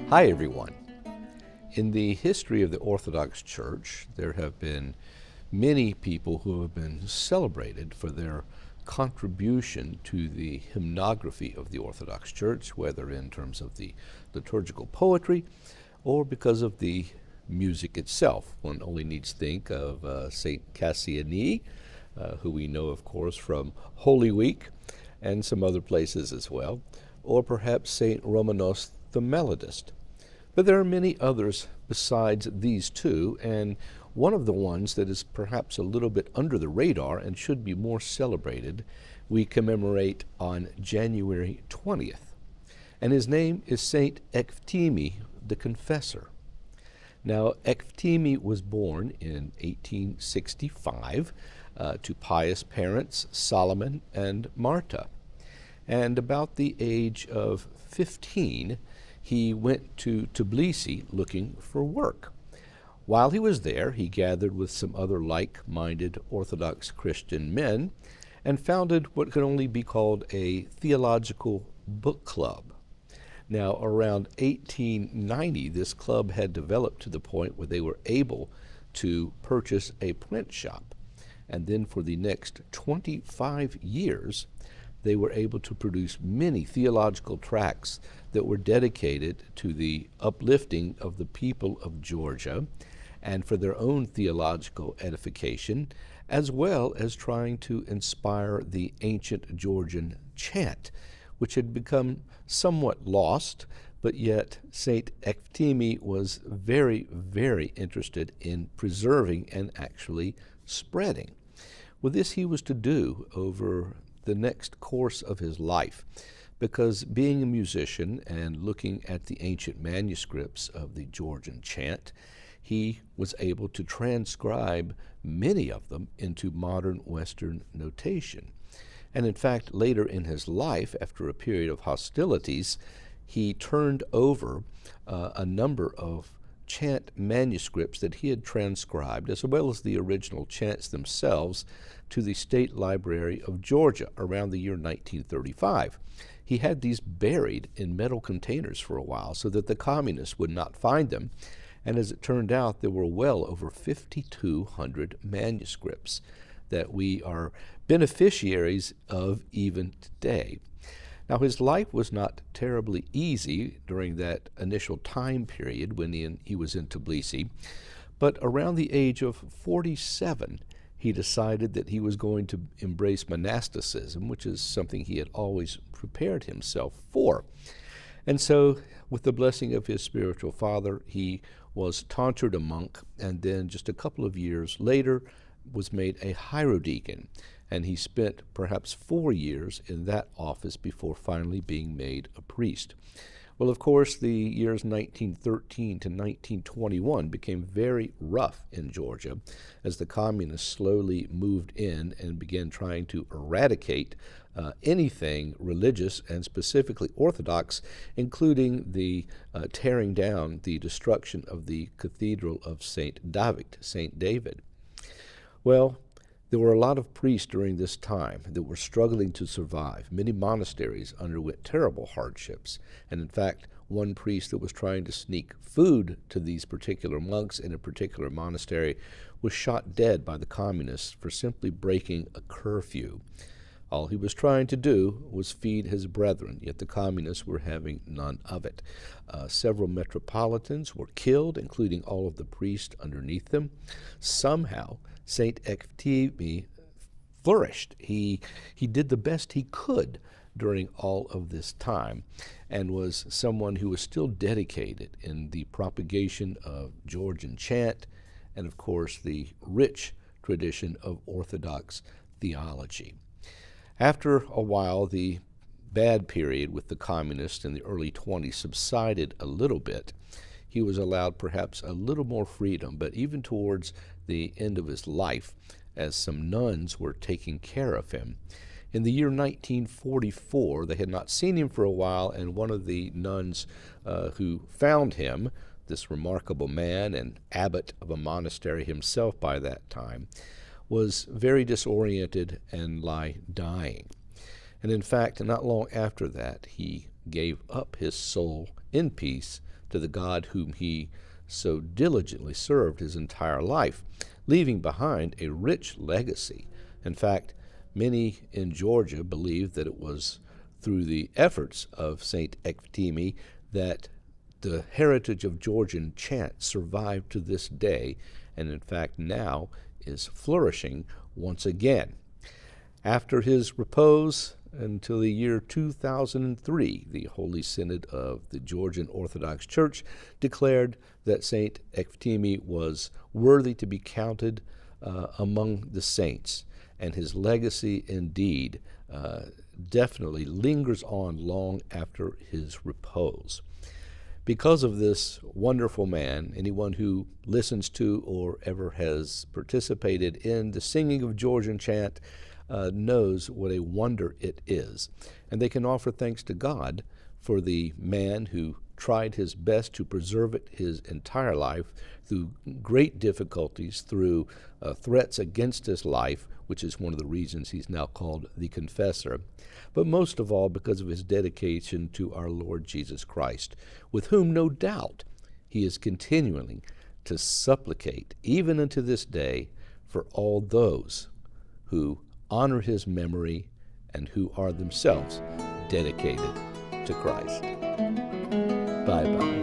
Hi everyone. In the history of the Orthodox Church, there have been many people who have been celebrated for their contribution to the hymnography of the Orthodox Church, whether in terms of the liturgical poetry or because of the music itself. One only needs to think of St. Cassiani, who we know, of course, from Holy Week and some other places as well, or perhaps St. Romanos the Melodist. But there are many others besides these two, and one of the ones that is perhaps a little bit under the radar and should be more celebrated, we commemorate on January 20th. And his name is St. Ekvtime the Confessor. Now, Ekvtime was born in 1865 to pious parents Solomon and Marta. And about the age of 15, he went to Tbilisi looking for work. While he was there, he gathered with some other like-minded Orthodox Christian men and founded what could only be called a theological book club. Now, around 1890, this club had developed to the point where they were able to purchase a print shop. And then for the next 25 years, they were able to produce many theological tracts that were dedicated to the uplifting of the people of Georgia and for their own theological edification, as well as trying to inspire the ancient Georgian chant, which had become somewhat lost, but yet St. Ekvtime was very, very interested in preserving and actually spreading. Well, this he was to do over the next course of his life, because being a musician and looking at the ancient manuscripts of the Georgian chant, he was able to transcribe many of them into modern Western notation. And in fact, later in his life, after a period of hostilities, he turned over a number of chant manuscripts that he had transcribed, as well as the original chants themselves, to the State Library of Georgia around the year 1935. He had these buried in metal containers for a while so that the communists would not find them. And as it turned out, there were well over 5,200 manuscripts that we are beneficiaries of even today. Now, his life was not terribly easy during that initial time period when he was in Tbilisi, but around the age of 47, he decided that he was going to embrace monasticism, which is something he had always prepared himself for. And so, with the blessing of his spiritual father, he was tonsured a monk, and then just a couple of years later was made a hierodeacon, and he spent perhaps 4 years in that office before finally being made a priest. Well, of course, the years 1913 to 1921 became very rough in Georgia as the communists slowly moved in and began trying to eradicate anything religious and specifically Orthodox, including the tearing down, the destruction of the Cathedral of St. David. Well, there were a lot of priests during this time that were struggling to survive. Many monasteries underwent terrible hardships. And in fact, one priest that was trying to sneak food to these particular monks in a particular monastery was shot dead by the communists for simply breaking a curfew. All he was trying to do was feed his brethren, yet the communists were having none of it. Several metropolitans were killed, including all of the priests underneath them. Somehow, St. Ekvtime flourished. He did the best he could during all of this time and was someone who was still dedicated in the propagation of Georgian chant and, of course, the rich tradition of Orthodox theology. After a while, the bad period with the communists in the early 20s subsided a little bit. He was allowed perhaps a little more freedom, but even towards the end of his life, as some nuns were taking care of him. In the year 1944, they had not seen him for a while, and one of the nuns who found him, this remarkable man and abbot of a monastery himself by that time, was very disoriented and lay dying. And in fact, not long after that, he gave up his soul in peace to to the God whom he so diligently served his entire life, leaving behind a rich legacy. In fact, many in Georgia believe that it was through the efforts of St. Ekvtime that the heritage of Georgian chant survived to this day, and in fact now is flourishing once again. After his repose until the year 2003, the Holy Synod of the Georgian Orthodox Church declared that St. Ekvtime was worthy to be counted among the saints, and his legacy indeed definitely lingers on long after his repose. Because of this wonderful man, anyone who listens to or ever has participated in the singing of Georgian chant knows what a wonder it is. And they can offer thanks to God for the man who tried his best to preserve it his entire life through great difficulties, through threats against his life, which is one of the reasons he's now called the Confessor, but most of all because of his dedication to our Lord Jesus Christ, with whom no doubt he is continuing to supplicate, even unto this day, for all those who honor his memory and who are themselves dedicated to Christ. Bye-bye.